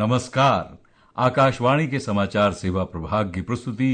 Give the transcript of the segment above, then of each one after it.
नमस्कार। आकाशवाणी के समाचार सेवा प्रभाग की प्रस्तुति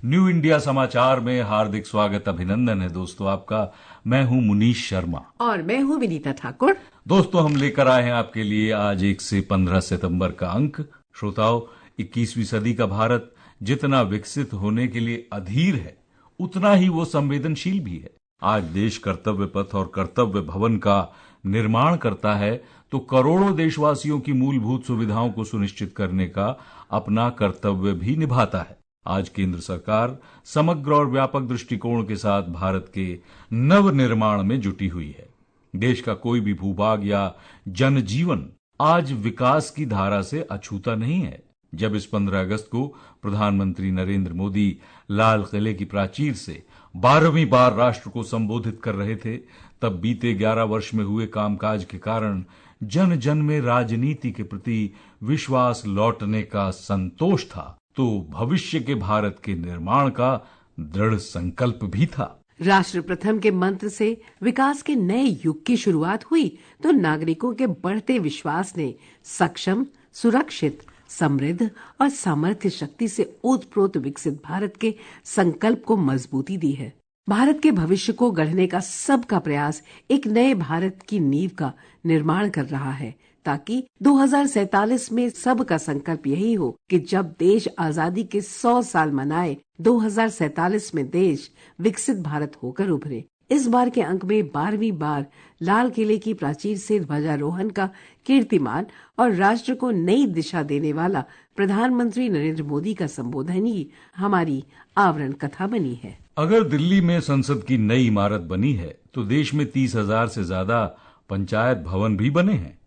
न्यू इंडिया समाचार में हार्दिक स्वागत अभिनंदन है दोस्तों आपका। मैं हूं मुनीश शर्मा और मैं हूं विनीता ठाकुर। दोस्तों हम लेकर आए हैं आपके लिए आज 1 से 15 सितंबर का अंक। श्रोताओ, 21वीं सदी का भारत जितना विकसित होने के लिए अधीर है उतना ही वो संवेदनशील भी है। आज देश कर्तव्य पथ और कर्तव्य भवन का निर्माण करता है तो करोड़ों देशवासियों की मूलभूत सुविधाओं को सुनिश्चित करने का अपना कर्तव्य भी निभाता है। आज केंद्र सरकार समग्र और व्यापक दृष्टिकोण के साथ भारत के नव निर्माण में जुटी हुई है। देश का कोई भी भूभाग या जनजीवन आज विकास की धारा से अछूता नहीं है। जब इस 15 अगस्त को प्रधानमंत्री नरेंद्र मोदी लाल किले की प्राचीर से 12वीं बार राष्ट्र को संबोधित कर रहे थे, तब बीते 11 वर्ष में हुए कामकाज के कारण जन जन में राजनीति के प्रति विश्वास लौटने का संतोष था, तो भविष्य के भारत के निर्माण का दृढ़ संकल्प भी था। राष्ट्र प्रथम के मंत्र से विकास के नए युग की शुरुआत हुई तो नागरिकों के बढ़ते विश्वास ने सक्षम, सुरक्षित, समृद्ध और सामर्थ्य शक्ति से ओतप्रोत विकसित भारत के संकल्प को मजबूती दी है। भारत के भविष्य को गढ़ने का सबका प्रयास एक नए भारत की नींव का निर्माण कर रहा है, ताकि 2047 में सबका संकल्प यही हो कि जब देश आजादी के 100 साल मनाए, 2047 में देश विकसित भारत होकर उभरे। इस बार के अंक में 12वीं बार लाल किले की प्राचीर से ध्वजारोहण का कीर्तिमान और राष्ट्र को नई दिशा देने वाला प्रधानमंत्री नरेंद्र मोदी का संबोधन ही हमारी आवरण कथा बनी है। अगर दिल्ली में संसद की नई इमारत बनी है तो देश में 30,000 से ज्यादा पंचायत भवन भी बने हैं।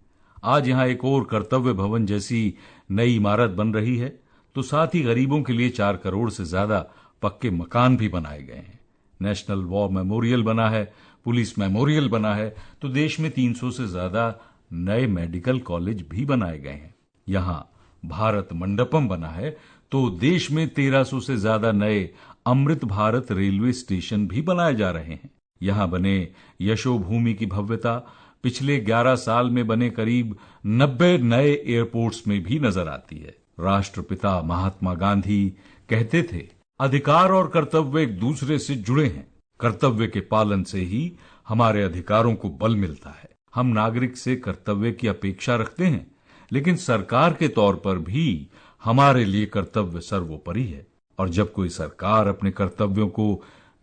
आज यहाँ एक और कर्तव्य भवन जैसी नई इमारत बन रही है, तो साथ ही गरीबों के लिए 4 करोड़ से ज्यादा पक्के मकान भी बनाए गए हैं। नेशनल वॉर मेमोरियल बना है, पुलिस मेमोरियल बना है, तो देश में 300 से ज्यादा नए मेडिकल कॉलेज भी बनाए गए हैं। यहाँ भारत मंडपम बना है तो देश में 1300 से ज्यादा नए अमृत भारत रेलवे स्टेशन भी बनाए जा रहे हैं। यहाँ बने यशोभूमि की भव्यता पिछले 11 साल में बने करीब 90 नए एयरपोर्ट्स में भी नजर आती है। राष्ट्रपिता महात्मा गांधी कहते थे, अधिकार और कर्तव्य एक दूसरे से जुड़े हैं। कर्तव्य के पालन से ही हमारे अधिकारों को बल मिलता है। हम नागरिक से कर्तव्य की अपेक्षा रखते हैं, लेकिन सरकार के तौर पर भी हमारे लिए कर्तव्य सर्वोपरि है। और जब कोई सरकार अपने कर्तव्यों को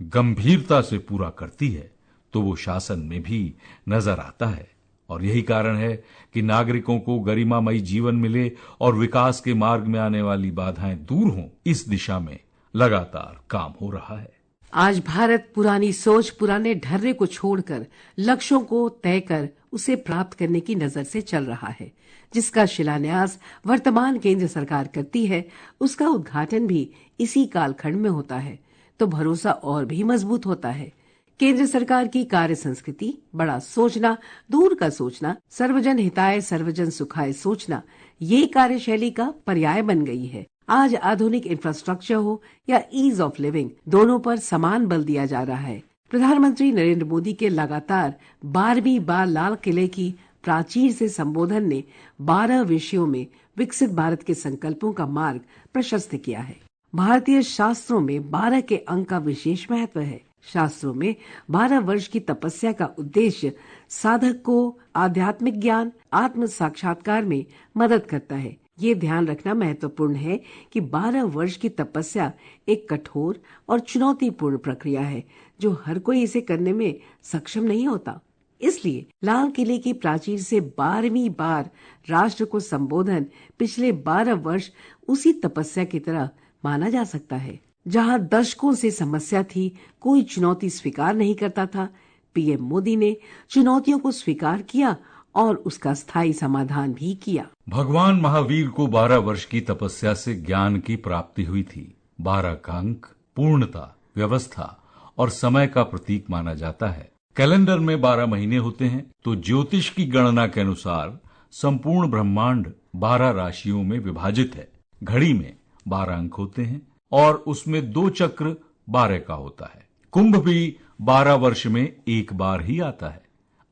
गंभीरता से पूरा करती है तो वो शासन में भी नजर आता है। और यही कारण है कि नागरिकों को गरिमामयी जीवन मिले और विकास के मार्ग में आने वाली बाधाएं दूर हों, इस दिशा में लगातार काम हो रहा है। आज भारत पुरानी सोच, पुराने ढर्रे को छोड़कर लक्ष्यों को तय कर उसे प्राप्त करने की नजर से चल रहा है। जिसका शिलान्यास वर्तमान केंद्र सरकार करती है, उसका उद्घाटन भी इसी कालखंड में होता है, तो भरोसा और भी मजबूत होता है। केंद्र सरकार की कार्य संस्कृति बड़ा सोचना, दूर का सोचना, सर्वजन हिताय सर्वजन सुखाय सोचना, ये कार्यशैली का पर्याय बन गई है। आज आधुनिक इंफ्रास्ट्रक्चर हो या ईज ऑफ लिविंग, दोनों पर समान बल दिया जा रहा है। प्रधानमंत्री नरेंद्र मोदी के लगातार 12वीं बार लाल किले की प्राचीर से संबोधन ने 12 विषयों में विकसित भारत के संकल्पों का मार्ग प्रशस्त किया है। भारतीय शास्त्रों में 12 के अंक का विशेष महत्व है। शास्त्रों में 12 वर्ष की तपस्या का उद्देश्य साधक को आध्यात्मिक ज्ञान, आत्म साक्षात्कार में मदद करता है। ये ध्यान रखना महत्वपूर्ण है कि 12 वर्ष की तपस्या एक कठोर और चुनौतीपूर्ण प्रक्रिया है, जो हर कोई इसे करने में सक्षम नहीं होता। इसलिए लाल किले की प्राचीर से 12वीं बार राष्ट्र को संबोधन पिछले 12 वर्ष उसी तपस्या की तरह माना जा सकता है। जहां दशकों से समस्या थी, कोई चुनौती स्वीकार नहीं करता था, पीएम मोदी ने चुनौतियों को स्वीकार किया और उसका स्थायी समाधान भी किया। भगवान महावीर को 12 वर्ष की तपस्या से ज्ञान की प्राप्ति हुई थी। 12 का अंक पूर्णता, व्यवस्था और समय का प्रतीक माना जाता है। कैलेंडर में 12 महीने होते हैं, तो ज्योतिष की गणना के अनुसार संपूर्ण ब्रह्मांड 12 राशियों में विभाजित है। घड़ी में 12 अंक होते हैं और उसमें 2 चक्र 12 का होता है। कुंभ भी 12 वर्ष में एक बार ही आता है।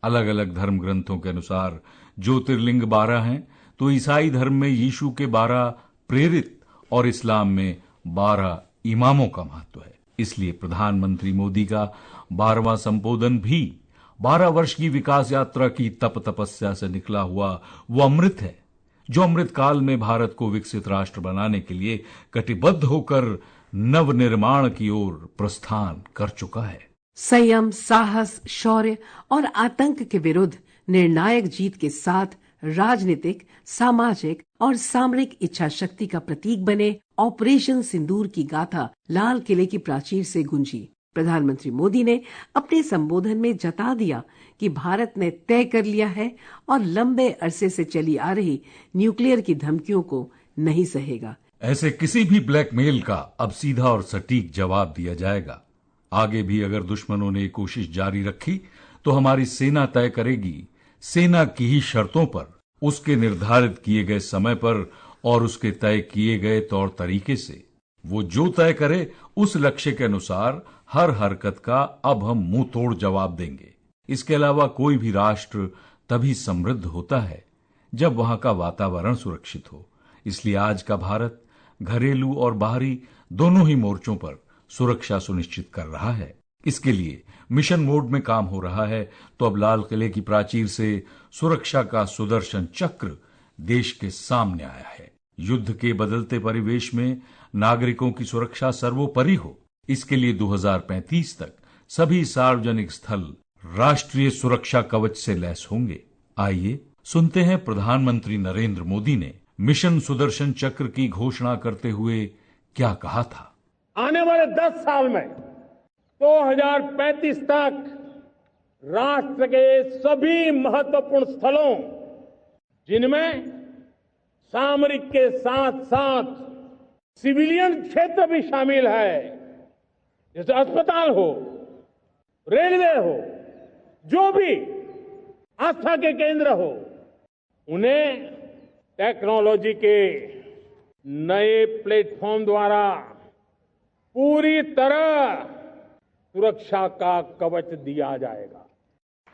अलग अलग धर्म ग्रंथों के अनुसार ज्योतिर्लिंग 12 हैं, तो ईसाई धर्म में यीशु के 12 प्रेरित और इस्लाम में 12 इमामों का महत्व है। इसलिए प्रधानमंत्री मोदी का 12वां संबोधन भी 12 वर्ष की विकास यात्रा की तप तपस्या से निकला हुआ वो अमृत है, जो अमृत काल में भारत को विकसित राष्ट्र बनाने के लिए कटिबद्ध होकर नवनिर्माण की ओर प्रस्थान कर चुका है। संयम, साहस, शौर्य और आतंक के विरुद्ध निर्णायक जीत के साथ राजनीतिक, सामाजिक और सामरिक इच्छा शक्ति का प्रतीक बने ऑपरेशन सिंदूर की गाथा लाल किले की प्राचीर से गूंजी। प्रधानमंत्री मोदी ने अपने संबोधन में जता दिया कि भारत ने तय कर लिया है और लंबे अरसे से चली आ रही न्यूक्लियर की धमकियों को नहीं सहेगा। ऐसे किसी भी ब्लैकमेल का अब सीधा और सटीक जवाब दिया जाएगा। आगे भी अगर दुश्मनों ने कोशिश जारी रखी तो हमारी सेना तय करेगी, सेना की ही शर्तों पर, उसके निर्धारित किए गए समय पर और उसके तय किए गए तौर तरीके से। वो जो तय करे उस लक्ष्य के अनुसार हर हरकत का अब हम मुंह तोड़ जवाब देंगे। इसके अलावा कोई भी राष्ट्र तभी समृद्ध होता है जब वहां का वातावरण सुरक्षित हो। इसलिए आज का भारत घरेलू और बाहरी दोनों ही मोर्चों पर सुरक्षा सुनिश्चित कर रहा है। इसके लिए मिशन मोड में काम हो रहा है। तो अब लाल किले की प्राचीर से सुरक्षा का सुदर्शन चक्र देश के सामने आया है। युद्ध के बदलते परिवेश में नागरिकों की सुरक्षा सर्वोपरि हो, इसके लिए 2035 तक सभी सार्वजनिक स्थल राष्ट्रीय सुरक्षा कवच से लैस होंगे। आइए सुनते हैं प्रधानमंत्री नरेंद्र मोदी ने मिशन सुदर्शन चक्र की घोषणा करते हुए क्या कहा था। आने वाले 10 साल में 2035 तक राष्ट्र के सभी महत्वपूर्ण स्थलों, जिनमें सामरिक के साथ साथ सिविलियन क्षेत्र भी शामिल है, जैसे अस्पताल हो, रेलवे हो, जो भी आस्था के केंद्र हो, उन्हें टेक्नोलॉजी के नए प्लेटफॉर्म द्वारा पूरी तरह सुरक्षा का कवच दिया जाएगा।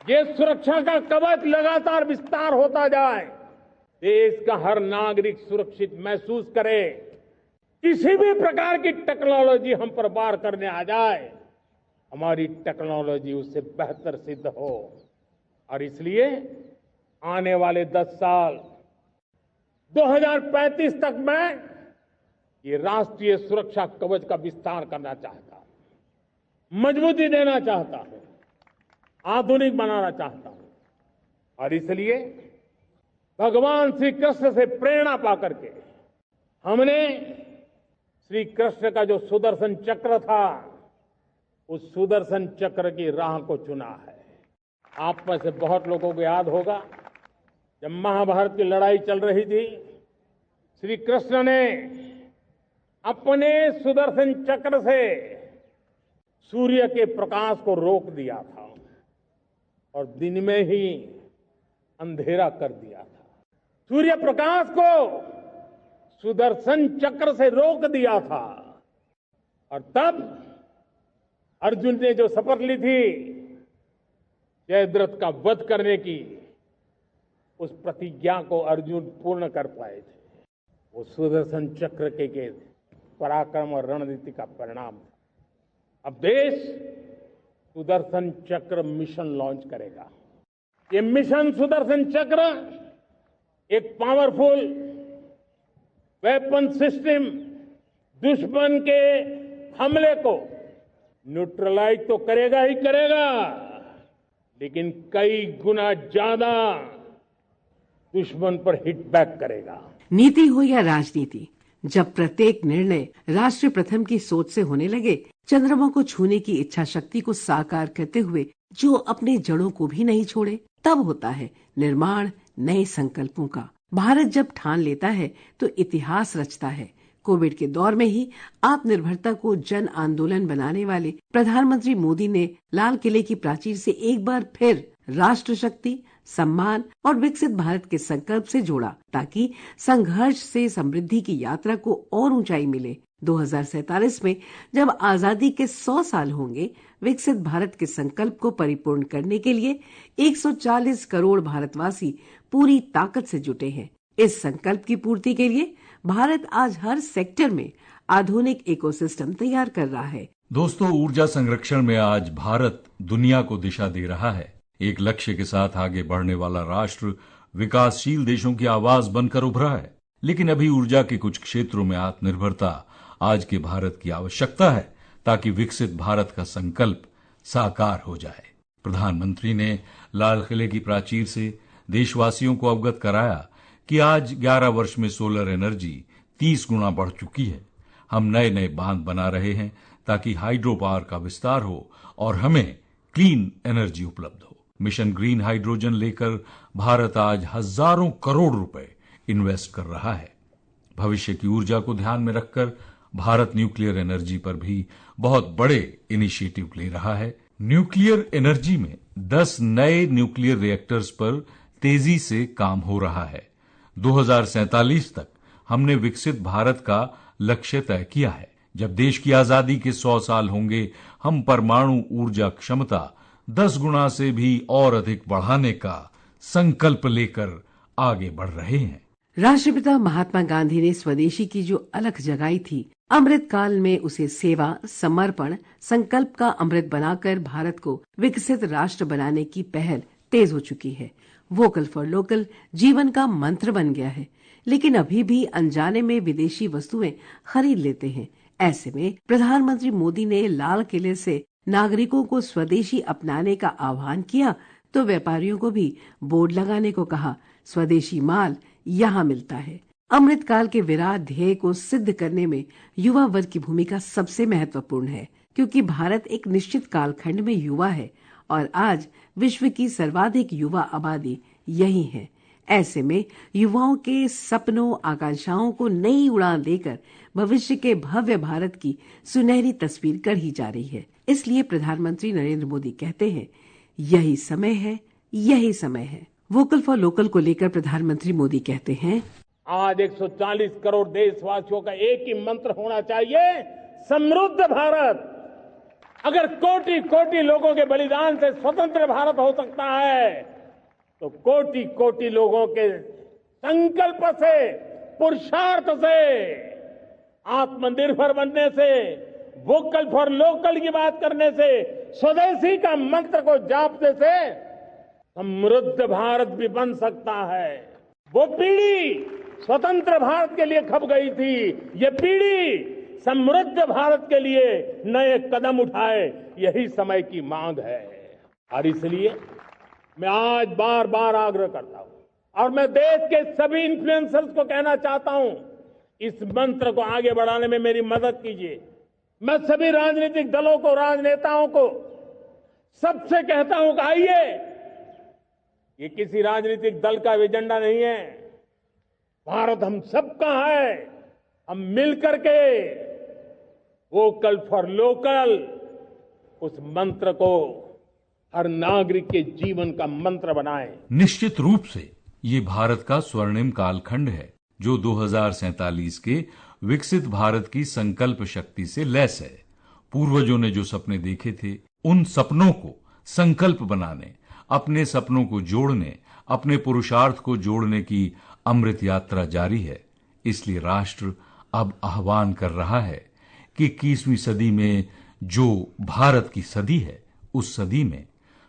ये सुरक्षा का कवच लगातार विस्तार होता जाए, देश का हर नागरिक सुरक्षित महसूस करे। किसी भी प्रकार की टेक्नोलॉजी हम पर वार करने आ जाए, हमारी टेक्नोलॉजी उससे बेहतर सिद्ध हो। और इसलिए आने वाले 10 साल 2035 तक मैं ये राष्ट्रीय सुरक्षा कवच का विस्तार करना चाहता हूं, मजबूती देना चाहता हूं, आधुनिक बनाना चाहता हूं। और इसलिए भगवान श्री कृष्ण से प्रेरणा पाकर के हमने श्री कृष्ण का जो सुदर्शन चक्र था, उस सुदर्शन चक्र की राह को चुना है। आप में से बहुत लोगों को याद होगा, जब महाभारत की लड़ाई चल रही थी, श्री कृष्ण ने अपने सुदर्शन चक्र से सूर्य के प्रकाश को रोक दिया था और दिन में ही अंधेरा कर दिया था। सूर्य प्रकाश को सुदर्शन चक्र से रोक दिया था। और तब अर्जुन ने जो शपथ ली थी जयद्रथ का वध करने की, उस प्रतिज्ञा को अर्जुन पूर्ण कर पाए थे। वो सुदर्शन चक्र के पराक्रम और रणनीति का परिणाम था। अब देश सुदर्शन चक्र मिशन लॉन्च करेगा। ये मिशन सुदर्शन चक्र एक पावरफुल वेपन सिस्टम दुश्मन के हमले को न्यूट्रलाइज तो करेगा ही करेगा, लेकिन कई गुना ज्यादा दुश्मन पर हिट बैक करेगा। नीति हो या राजनीति, जब प्रत्येक निर्णय राष्ट्र प्रथम की सोच से होने लगे, चंद्रमा को छूने की इच्छा शक्ति को साकार करते हुए जो अपने जड़ों को भी नहीं छोड़े, तब होता है निर्माण नए संकल्पों का। भारत जब ठान लेता है तो इतिहास रचता है। कोविड के दौर में ही आत्मनिर्भरता को जन आंदोलन बनाने वाले प्रधानमंत्री मोदी ने लाल किले की प्राचीर से एक बार फिर राष्ट्र शक्ति, सम्मान और विकसित भारत के संकल्प से जोड़ा, ताकि संघर्ष से समृद्धि की यात्रा को और ऊंचाई मिले। 2047 में जब आजादी के 100 साल होंगे, विकसित भारत के संकल्प को परिपूर्ण करने के लिए 140 करोड़ भारतवासी पूरी ताकत से जुटे हैं। इस संकल्प की पूर्ति के लिए भारत आज हर सेक्टर में आधुनिक इकोसिस्टम तैयार कर रहा है। दोस्तों, ऊर्जा संरक्षण में आज भारत दुनिया को दिशा दे रहा है। एक लक्ष्य के साथ आगे बढ़ने वाला राष्ट्र विकासशील देशों की आवाज बनकर उभरा है। लेकिन अभी ऊर्जा के कुछ क्षेत्रों में आत्मनिर्भरता आज के भारत की आवश्यकता है, ताकि विकसित भारत का संकल्प साकार हो जाए। प्रधानमंत्री ने लाल किले की प्राचीर से देशवासियों को अवगत कराया कि आज 11 वर्ष में सोलर एनर्जी 30 गुना बढ़ चुकी है। हम नए नए बांध बना रहे हैं ताकि हाइड्रो पावर का विस्तार हो और हमें क्लीन एनर्जी उपलब्ध हो। मिशन ग्रीन हाइड्रोजन लेकर भारत आज हजारों करोड़ रुपए इन्वेस्ट कर रहा है। भविष्य की ऊर्जा को ध्यान में रखकर भारत न्यूक्लियर एनर्जी पर भी बहुत बड़े इनिशिएटिव ले रहा है। न्यूक्लियर एनर्जी में 10 नए न्यूक्लियर रिएक्टर्स पर तेजी से काम हो रहा है। 2047 तक हमने विकसित भारत का लक्ष्य तय किया है। जब देश की आजादी के 100 साल होंगे, हम परमाणु ऊर्जा क्षमता 10 गुना से भी और अधिक बढ़ाने का संकल्प लेकर आगे बढ़ रहे हैं। राष्ट्रपिता महात्मा गांधी ने स्वदेशी की जो अलख जगाई थी, अमृत काल में उसे सेवा, समर्पण, संकल्प का अमृत बनाकर भारत को विकसित राष्ट्र बनाने की पहल तेज हो चुकी है। वोकल फॉर लोकल जीवन का मंत्र बन गया है, लेकिन अभी भी अनजाने में विदेशी वस्तुएं खरीद लेते हैं। ऐसे में प्रधानमंत्री मोदी ने लाल किले से नागरिकों को स्वदेशी अपनाने का आह्वान किया तो व्यापारियों को भी बोर्ड लगाने को कहा, स्वदेशी माल यहाँ मिलता है। अमृत काल के विराट ध्येय को सिद्ध करने में युवा वर्ग की भूमिका सबसे महत्वपूर्ण है, क्योंकि भारत एक निश्चित कालखंड में युवा है और आज विश्व की सर्वाधिक युवा आबादी यही है। ऐसे में युवाओं के सपनों, आकांक्षाओं को नई उड़ान देकर भविष्य के भव्य भारत की सुनहरी तस्वीर गढ़ी जा रही है। इसलिए प्रधानमंत्री नरेंद्र मोदी कहते हैं, यही समय है, यही समय है। वोकल फॉर लोकल को लेकर प्रधानमंत्री मोदी कहते हैं, आज 140 करोड़ देशवासियों का एक ही मंत्र होना चाहिए, समृद्ध भारत। अगर कोटि कोटि लोगों के बलिदान से स्वतंत्र भारत हो सकता है, तो कोटि कोटि लोगों के संकल्प से, पुरुषार्थ से, आत्मनिर्भर बनने से, वोकल फॉर लोकल की बात करने से, स्वदेशी का मंत्र को जापने से समृद्ध भारत भी बन सकता है। वो पीढ़ी स्वतंत्र भारत के लिए खप गई थी, ये पीढ़ी समृद्ध भारत के लिए नए कदम उठाए, यही समय की मांग है। और इसलिए मैं आज बार बार आग्रह करता हूं और मैं देश के सभी इन्फ्लुएंसर्स को कहना चाहता हूं, इस मंत्र को आगे बढ़ाने में मेरी मदद कीजिए। मैं सभी राजनीतिक दलों को, राजनेताओं को, सबसे कहता हूं कि आइए, ये किसी राजनीतिक दल का एजेंडा नहीं है, भारत हम सबका है। हम मिलकर के वोकल फॉर लोकल उस मंत्र को हर नागरिक के जीवन का मंत्र बनाएं। निश्चित रूप से ये भारत का स्वर्णिम कालखंड है, जो 2047 के विकसित भारत की संकल्प शक्ति से लैस है। पूर्वजों ने जो सपने देखे थे, उन सपनों को संकल्प बनाने, अपने सपनों को जोड़ने, अपने पुरुषार्थ को जोड़ने की अमृत यात्रा जारी है। इसलिए राष्ट्र अब आह्वान कर रहा है कि 21वीं सदी में जो भारत की सदी है, उस सदी में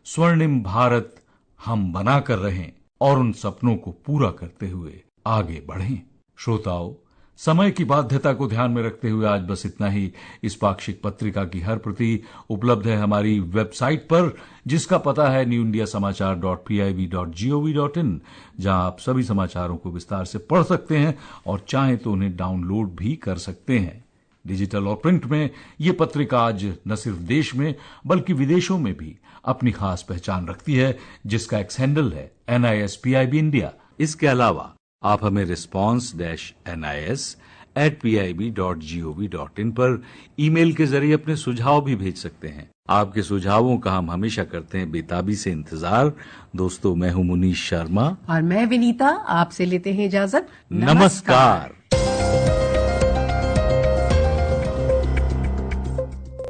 स्वर्णिम भारत हम बनाकर रहें और उन सपनों को पूरा करते हुए आगे बढ़ें। श्रोताओं, समय की बाध्यता को ध्यान में रखते हुए आज बस इतना ही। इस पाक्षिक पत्रिका की हर प्रति उपलब्ध है हमारी वेबसाइट पर, जिसका पता है newindiasamaachar.pib.gov.in, जहां आप सभी समाचारों को विस्तार से पढ़ सकते हैं और चाहें तो उन्हें डाउनलोड भी कर सकते हैं। डिजिटल और प्रिंट में ये पत्रिका आज न सिर्फ देश में बल्कि विदेशों में भी अपनी खास पहचान रखती है, जिसका एक्स हैंडल है NISPIB इंडिया। इसके अलावा आप हमें response-nis@pib.gov.in पर ईमेल के जरिए अपने सुझाव भी भेज सकते हैं। आपके सुझावों का हम हमेशा करते हैं बेताबी से इंतजार। दोस्तों, मैं हूं मुनीश शर्मा और मैं विनीता, आपसे लेते हैं इजाजत। नमस्कार।